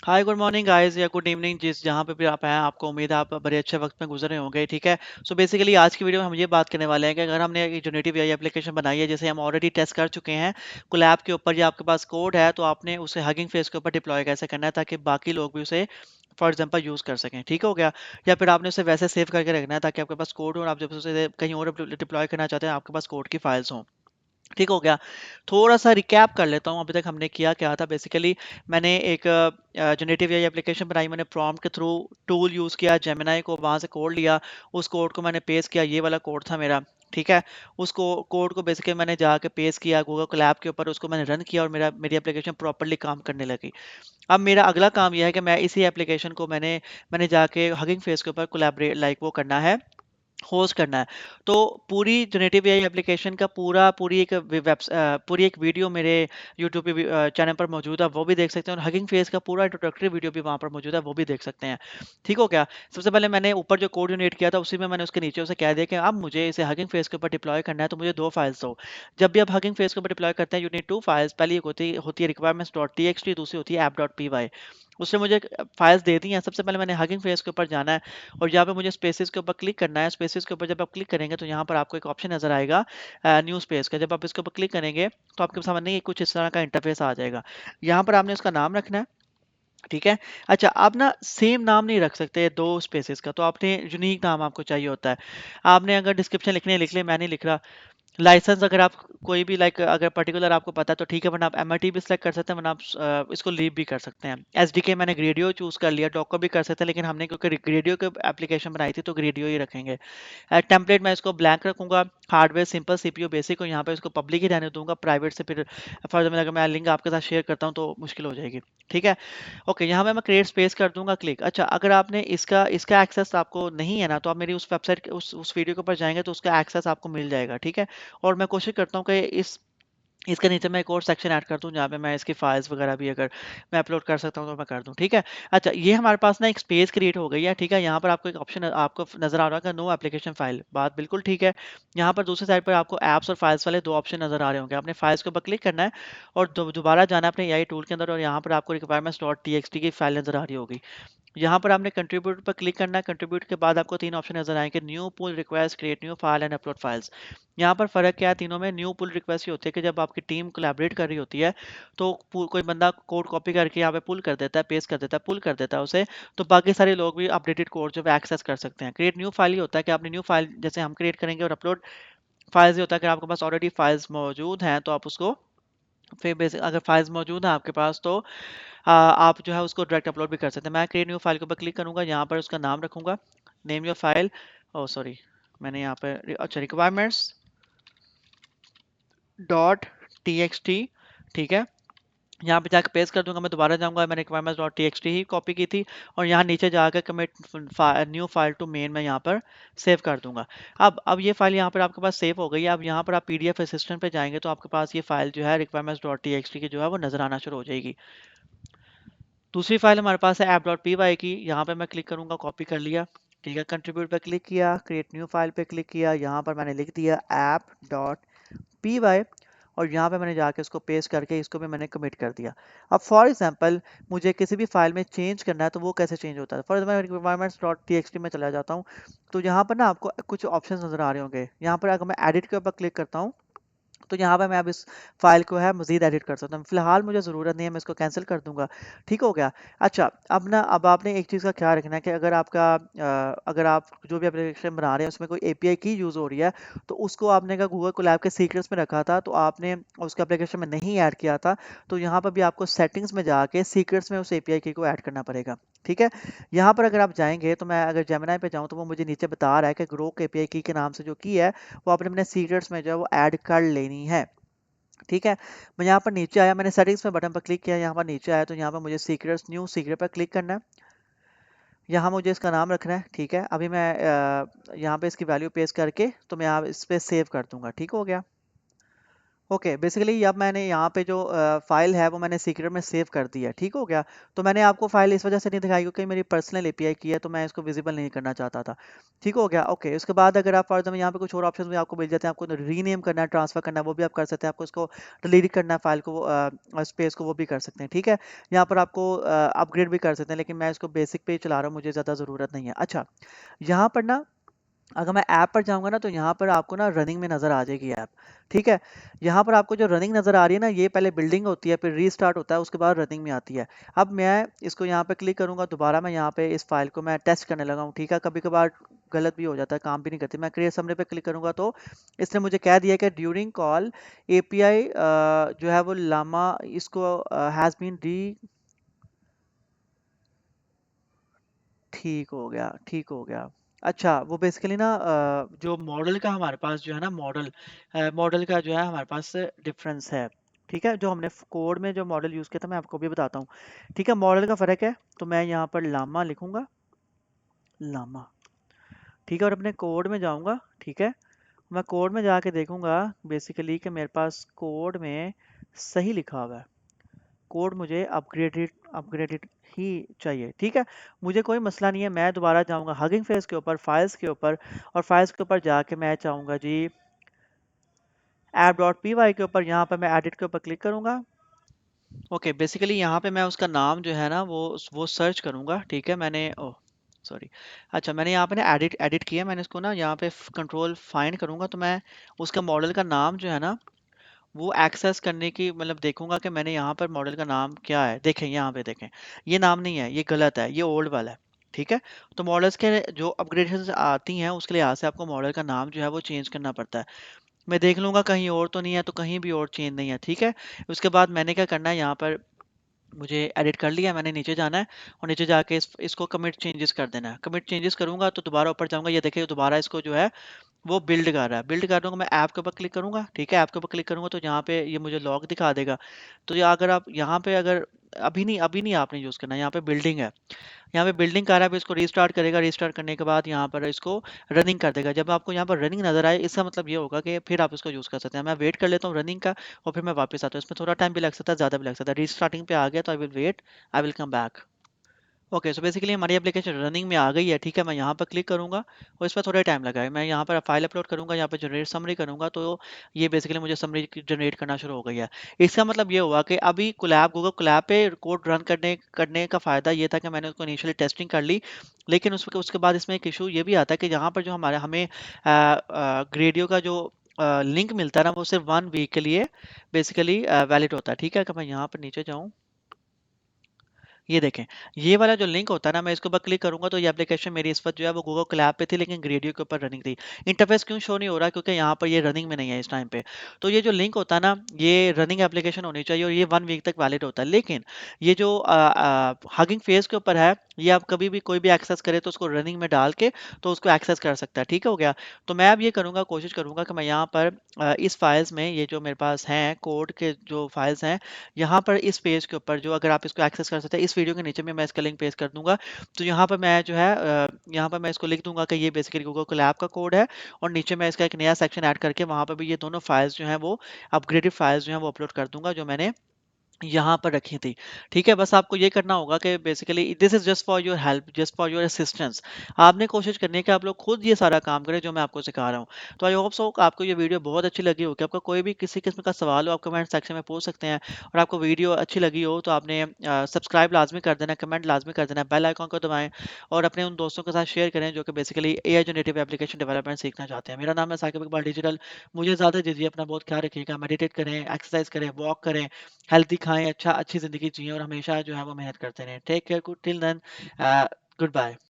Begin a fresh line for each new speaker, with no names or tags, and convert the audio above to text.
Hi good morning guys या good evening जिस जहाँ पे भी आप हैं आपको उम्मीद है आप बड़े अच्छे वक्त में गुजरे होंगे। ठीक है। सो बेसिकली आज की वीडियो में हम ये बात करने वाले हैं कि अगर हमने एक जनरेटिव एआई एप्लीकेशन बनाई है जिसे हम ऑलरेडी टेस्ट कर चुके हैं कोलैब के ऊपर या आपके पास कोड है तो आपने उसे हगिंग फेस के ऊपर डिप्लॉय कैसे करना है ताकि बाकी लोग भी उसे फॉर एग्जांपल यूज़ कर सकें। ठीक हो गया। या फिर आपने उसे वैसे सेव करके रखना है ताकि आपके पास कोड हो और आप जब उसे कहीं और डिप्लॉय करना चाहते हैं आपके पास कोड की फाइल्स हों। ठीक हो गया। थोड़ा सा रिकैप कर लेता हूँ अभी तक हमने किया क्या था। बेसिकली मैंने एक जनरेटिव एआई एप्लीकेशन बनाई। मैंने प्रॉम्प्ट के थ्रू टूल यूज़ किया, जेमिनाई को वहाँ से कोड लिया, उस कोड को मैंने पेस्ट किया। ये वाला कोड था मेरा। ठीक है। उसको कोड को बेसिकली मैंने जाके पेस्ट किया गूगल कोलैब के ऊपर, उसको मैंने रन किया और मेरी एप्लीकेशन प्रॉपरली काम करने लगी। अब मेरा अगला काम यह है कि मैं इसी एप्लीकेशन को मैंने मैंने जाके हगिंग फेस के ऊपर कोलैबोरेट लाइक वो करना है, होस्ट करना है। तो पूरी जनरेटिव एआई एप्लीकेशन का पूरी एक वीडियो मेरे यूट्यूब पे चैनल पर मौजूद है, वो भी देख सकते हैं। और हगिंग फेस का पूरा इंट्रोडक्टरी वीडियो भी वहाँ पर मौजूद है, वो भी देख सकते हैं। ठीक हो क्या। सबसे पहले मैंने ऊपर जो कोड जनरेट किया था उसी में मैंने उसके नीचे उसे कह दिया कि अब मुझे इसे हगिंग फेस के ऊपर डिप्लॉय करना है तो मुझे दो फाइल्स दो। जब भी आप हगिंग फेस के ऊपर डिप्लॉय करते हैं यू नीड टू फाइल्स। पहली एक होती है requirements dot T X T, दूसरी होती है ऐप डॉट पी वाई। उसने मुझे फाइल्स दे दी हैं। सबसे पहले मैंने हगिंग फेस के ऊपर जाना है और यहाँ पे मुझे स्पेसिस के ऊपर क्लिक करना है। स्पेसिस के ऊपर जब आप क्लिक करेंगे तो यहाँ पर आपको एक ऑप्शन नजर आएगा न्यू स्पेस का। जब आप इसके ऊपर क्लिक करेंगे तो आपके सामने ये कुछ इस तरह का इंटरफेस आ जाएगा। यहाँ पर आपने इसका नाम रखना है। ठीक है। अच्छा, आप ना सेम नाम नहीं रख सकते दो स्पेसिस का, तो आपने यूनिक नाम आपको चाहिए होता है। आपने अगर डिस्क्रिप्शन लिखने लिख ले, मैं नहीं लिख रहा। लाइसेंस अगर आप कोई भी लाइक अगर पर्टिकुलर आपको पता है तो ठीक है, वरना आप एमआईटी भी सिलेक्ट कर सकते हैं, वरना आप इसको लीव भी कर सकते हैं। एसडीके मैंने ग्रेडियो चूज कर लिया, डॉकर भी कर सकते हैं, लेकिन हमने क्योंकि ग्रेडियो की एप्लीकेशन बनाई थी तो ग्रेडियो ही रखेंगे। टेम्पलेट मैं इसको ब्लैंक रखूंगा। हार्डवेयर सिंपल सीपीयू बेसिक, और यहाँ पे इसको पब्लिक ही रहने दूंगा, प्राइवेट से फिर फर्दर में अगर मैं लिंक आपके साथ शेयर करता हूँ तो मुश्किल हो जाएगी। ठीक है। ओके, यहाँ पे मैं क्रिएट स्पेस कर दूंगा क्लिक। अच्छा, अगर आपने इसका इसका एक्सेस आपको नहीं है ना तो आप मेरी उस वेबसाइट उस वीडियो के ऊपर जाएंगे तो उसका एक्सेस आपको मिल जाएगा। ठीक है। और मैं कोशिश करता हूँ कि इसके नीचे मैं एक और सेक्शन ऐड कर दूं जहाँ पे मैं इसकी फाइल्स वगैरह भी अगर मैं अपलोड कर सकता हूँ तो मैं कर दूं। ठीक है। अच्छा, ये हमारे पास ना एक स्पेस क्रिएट हो गई है। ठीक है। यहाँ पर आपको एक ऑप्शन आपको नजर आ रहा है नो एप्लीकेशन फाइल, बात बिल्कुल ठीक है। यहाँ पर दूसरी साइड पर आपको एप्स और फाइल्स वाले दो ऑप्शन नजर आ रहे होंगे। आपने फाइल्स के ऊपर क्लिक करना है और दोबारा जाना है अपने एआई टूल के अंदर, और यहाँ पर आपको रिक्वायरमेंट्स डॉट टी की फाइल नजर आ रही होगी। यहाँ पर आपने कंट्रीब्यूट पर क्लिक करना है। कंट्रीब्यूट के बाद आपको तीन ऑप्शन नजर आएंगे, new pull request, create new file and upload files. यहाँ पर फ़र्क क्या है तीनों में। न्यू पुल रिक्वेस्ट ये होती है कि जब आपकी टीम कोलैबोरेट कर रही होती है तो कोई बंदा कोड कॉपी करके यहाँ पे पुल कर देता है, पेस्ट कर देता है, पुल कर देता है उसे, तो बाकी सारे लोग भी अपडेटेड कोड जो है एक्सेस कर सकते हैं। क्रिएट न्यू फाइल ये होता है कि आपने न्यू फाइल जैसे हम क्रिएट करेंगे, और अपलोड फाइल्स ये होता है कि आपके पास ऑलरेडी फाइल्स मौजूद हैं तो आप उसको फिर बेसिक अगर फाइल्स मौजूद हैं आपके पास तो आप जो है उसको डायरेक्ट अपलोड भी कर सकते हैं। मैं क्रिएट न्यू फाइल के ऊपर क्लिक करूंगा, यहाँ पर उसका नाम रखूंगा, name your file. Oh sorry, मैंने यहाँ पर अच्छा requirements dot T X T. ठीक है। यहाँ पे जाकर पेस्ट कर दूंगा। मैं दोबारा जाऊंगा, मैंने requirements dot T X T ही कॉपी की थी, और यहाँ नीचे जाकर commit new file to main मैं यहाँ पर सेव कर दूंगा। अब ये फाइल यहाँ पर आपके पास सेव हो गई है। अब यहाँ पर आप पीडीएफ असिस्टेंट पे जाएंगे तो आपके पास ये फाइल जो है requirements dot T X T की जो है वो नजर आना शुरू हो जाएगी। दूसरी फाइल हमारे पास है ऐप डॉट पी वाई की। यहाँ पे मैं क्लिक करूंगा, कॉपी कर लिया। ठीक है। कंट्रीब्यूट पे क्लिक किया, क्रिएट न्यू फाइल पे क्लिक किया, यहाँ पर मैंने लिख दिया ऐप डॉट पी वाई, और यहाँ पे मैंने जाके इसको पेस्ट करके इसको भी मैंने कमिट कर दिया। अब फॉर एग्जांपल मुझे किसी भी फाइल में चेंज करना है तो वो कैसे चेंज होता है। For example requirements dot T X T में चला जाता हूँ तो यहाँ पर ना आपको कुछ ऑप्शन नजर आ रहे होंगे। यहाँ पर अगर मैं एडिट के ऊपर क्लिक करता हूँ तो यहाँ पे मैं अब इस फाइल को है मज़ीद एडिट कर सकता हूँ। फिलहाल मुझे ज़रूरत नहीं है, मैं इसको कैंसिल कर दूंगा। ठीक हो गया। अच्छा, अब आपने एक चीज़ का ख्याल रखना है कि अगर आप जो भी एप्लीकेशन बना रहे हैं उसमें कोई एपीआई की यूज़ हो रही है तो उसको आपने अगर गूगल कोलैब के सीक्रेट्स में रखा था तो आपने उसको एप्लीकेशन में नहीं ऐड किया था, तो यहाँ पर भी आपको सेटिंग्स में जाके सीक्रेट्स में उस एपीआई की को ऐड करना पड़ेगा। ठीक है। यहाँ पर अगर आप जाएंगे तो मैं अगर जेमिनी पे जाऊँ तो वो मुझे नीचे बता रहा है कि ग्रोक एपीआई की के नाम से जो की है वो आपने अपने सीक्रेट्स में जो है वो ऐड कर लेनी है। ठीक है। मैं यहाँ पर नीचे आया, मैंने सेटिंग्स में बटन पर क्लिक किया, यहाँ पर नीचे आया तो यहाँ पर मुझे सीक्रेट्स न्यू सीक्रेट पर क्लिक करना है। यहाँ मुझे इसका नाम रखना है। ठीक है। अभी मैं यहाँ पे इसकी वैल्यू पेस्ट करके तो मैं यहाँ इस पे सेव कर दूंगा। ठीक हो गया। ओके, बेसिकली अब मैंने यहाँ पे जो फाइल है वो मैंने सीक्रेट में सेव कर दी है, ठीक हो गया। तो मैंने आपको फाइल इस वजह से नहीं दिखाई क्योंकि मेरी पर्सनल एपीआई की है, तो मैं इसको विजिबल नहीं करना चाहता था। ठीक हो गया। ओके, उसके बाद अगर आप फॉर एग्जाम्पल यहाँ पे कुछ और ऑप्शन भी आपको मिल जाते हैं, आपको रीनेम करना है, ट्रांसफर करना है, वो भी आप कर सकते हैं। आपको इसको डिलीट करना है फाइल को, स्पेस को, वो भी कर सकते हैं। ठीक है, यहाँ पर आपको अपग्रेड भी कर सकते हैं, लेकिन मैं इसको बेसिक पे ही चला रहा हूँ, मुझे ज़्यादा ज़रूरत नहीं है। अच्छा, यहाँ पर ना अगर मैं ऐप पर जाऊँगा ना, तो यहाँ पर आपको ना रनिंग में नज़र आ जाएगी ऐप, ठीक है? यहाँ पर आपको जो रनिंग नज़र आ रही है ना, ये पहले बिल्डिंग होती है, फिर रीस्टार्ट होता है, उसके बाद रनिंग में आती है। अब मैं इसको यहाँ पे क्लिक करूँगा, दोबारा मैं यहाँ पे इस फाइल को मैं टेस्ट करने लगा हूँ, ठीक है? कभी-कभार गलत भी हो जाता है, काम भी नहीं करती। मैं क्रिएट समरी पे क्लिक करूँगा तो इसने मुझे कह दिया कि ड्यूरिंग कॉल एपीआई जो है वो लामा इसको हैज़ बीन डी ठीक हो गया, ठीक हो गया। अच्छा, वो बेसिकली ना जो मॉडल का हमारे पास जो है ना मॉडल का जो है हमारे पास डिफरेंस है। ठीक है, जो हमने कोड में जो मॉडल यूज़ किया था मैं आपको भी बताता हूँ। ठीक है, मॉडल का फ़र्क है, तो मैं यहाँ पर लामा लिखूँगा, लामा। ठीक है, और अपने कोड में जाऊँगा, ठीक है? मैं कोड में जाके देखूँगा बेसिकली कि मेरे पास कोड में सही लिखा हुआ है। कोड मुझे अपग्रेडेड अपग्रेडेड ही चाहिए, ठीक है? मुझे कोई मसला नहीं है, मैं दोबारा जाऊँगा हगिंग फेस के ऊपर, फाइल्स के ऊपर, और फाइल्स के ऊपर जाके मैं चाहूँगा जी app.py के ऊपर, यहाँ पर मैं एडिट के ऊपर क्लिक करूँगा। ओके, बेसिकली यहाँ पे मैं उसका नाम जो है ना वो सर्च करूँगा, ठीक है? मैंने ओह सॉरी, अच्छा मैंने यहाँ पे ना एडिट एडिट किया, मैंने इसको ना यहाँ पे कंट्रोल फाइंड करूँगा, तो मैं उसका मॉडल का नाम जो है ना वो एक्सेस करने की मतलब देखूंगा कि मैंने यहाँ पर मॉडल का नाम क्या है। देखें यहाँ पे, देखें ये नाम नहीं है, ये गलत है, ये ओल्ड वाला है। ठीक है, तो मॉडल्स के जो अपग्रेडेशन आती हैं उसके लिहाज से आपको मॉडल का नाम जो है वो चेंज करना पड़ता है। मैं देख लूंगा कहीं और तो नहीं है, तो कहीं भी और चेंज नहीं है। ठीक है, उसके बाद मैंने क्या करना है, यहाँ पर मुझे एडिट कर लिया, मैंने नीचे जाना है और नीचे जाके इसको कमिट चेंजेस कर देना है। कमिट चेंजेस करूंगा तो दोबारा ऊपर जाऊंगा, ये देखिए दोबारा इसको जो है वो बिल्ड कर रहा है। बिल्ड कर दूंगा, मैं ऐप के ऊपर क्लिक करूंगा, ठीक है? ऐप के ऊपर क्लिक करूंगा तो यहाँ पे ये मुझे लॉग दिखा देगा। तो ये अगर आप यहाँ पे अगर अभी नहीं आपने यूज़ करना, यहाँ पे बिल्डिंग है, यहाँ पे बिल्डिंग कर रहा है, फिर इसको रीस्टार्ट करेगा, रीस्टार्ट करने के बाद यहाँ पर इसको रनिंग कर देगा। जब आपको यहाँ पर रनिंग नजर आए, इसका मतलब ये होगा कि फिर आप इसको यूज़ कर सकते हैं। मैं वेट कर लेता हूँ रनिंग का और फिर मैं वापस आता हूँ। इसमें थोड़ा टाइम भी लग सकता है, ज़्यादा भी लग सकता है। रीस्टार्टिंग पे आ गया तो I will wait, I will come back. Okay, so basically हमारी एप्लीकेशन रनिंग में आ गई है, ठीक है? मैं यहाँ पर क्लिक करूँगा और इस पर थोड़ा टाइम लगा है। मैं यहाँ पर फाइल अपलोड करूँगा, यहाँ पे जनरेट समरी करूँगा, तो ये बेसिकली मुझे समरी जनरेट करना शुरू हो गई है। इसका मतलब ये हुआ कि अभी कोलैब गूगल कोलैब पे कोड रन करने करने का फ़ायदा ये था कि मैंने उसको इनिशियली टेस्टिंग कर ली, लेकिन उसके बाद इसमें एक इशू ये भी आता है कि यहाँ पर जो हमारे हमें ग्रेडियो का जो लिंक मिलता है ना, वो सिर्फ 1 वीक के लिए बेसिकली वैलिड होता है। ठीक है, अगर मैं यहाँ पर नीचे जाऊँ, ये देखें, ये वाला जो लिंक होता है ना, मैं इसके ऊपर क्लिक करूंगा तो ये एप्लीकेशन मेरी इस वक्त जो है वो गूगल कोलैब पे थी, लेकिन ग्रेडियो के ऊपर रनिंग थी। इंटरफेस क्यों शो नहीं हो रहा? क्योंकि यहाँ पर ये रनिंग में नहीं है इस टाइम पे। तो ये जो लिंक होता है ना, ये रनिंग एप्लीकेशन होनी चाहिए और ये 1 वीक तक वैलिड होता है। लेकिन ये जो हगिंग फेस के ऊपर है, ये आप कभी भी कोई भी एक्सेस करे तो उसको रनिंग में डाल के तो उसको एक्सेस कर सकता है। ठीक हो गया? तो मैं अब ये करूंगा, कोशिश करूंगा कि मैं यहाँ पर इस फाइल्स में, ये जो मेरे पास हैं कोड के जो फाइल्स हैं, यहाँ पर इस पेज के ऊपर जो अगर आप इसको एक्सेस कर सकते हैं, इस वीडियो के नीचे में मैं इसका लिंक पेस्ट कर दूंगा। तो यहाँ पर मैं जो है यहाँ पर मैं इसको लिख दूंगा कि ये बेसिकली गूगल कोलैब का कोड है, और नीचे मैं इसका एक नया सेक्शन ऐड करके वहाँ पर भी ये दोनों फाइल्स जो हैं वो अपग्रेडेड फाइल्स जो हैं वो अपलोड कर दूंगा, जो मैंने यहाँ पर रखी थी। ठीक है, बस आपको ये करना होगा कि basically this is just for your help, just for your assistance. आपने कोशिश करनी है कि आप लोग खुद ये सारा काम करें जो मैं आपको सिखा रहा हूँ। तो आई होप सो आपको ये वीडियो बहुत अच्छी लगी होगी। आपका कोई भी किसी किस्म का सवाल हो, आप कमेंट सेक्शन में पूछ सकते हैं। और आपको वीडियो अच्छी लगी हो तो आपने सब्सक्राइब लाजमी कर देना, कमेंट लाजमी कर देना, बेल आइकॉन को दबाएं और अपने उन दोस्तों के साथ शेयर करें जो कि basically AI generative application development सीखना चाहते हैं। मेरा नाम है साकिब इकबाल डिजिटल। मुझे ज़्यादा दीजिए, अपना बहुत ख्याल रखिएगा, मेडिटेट करें, एक्सरसाइज करें, वॉक करें, हेल्दी खाएं, अच्छी ज़िंदगी जिएँ और हमेशा जो है वो मेहनत करते रहें। Take care, good till then, good bye.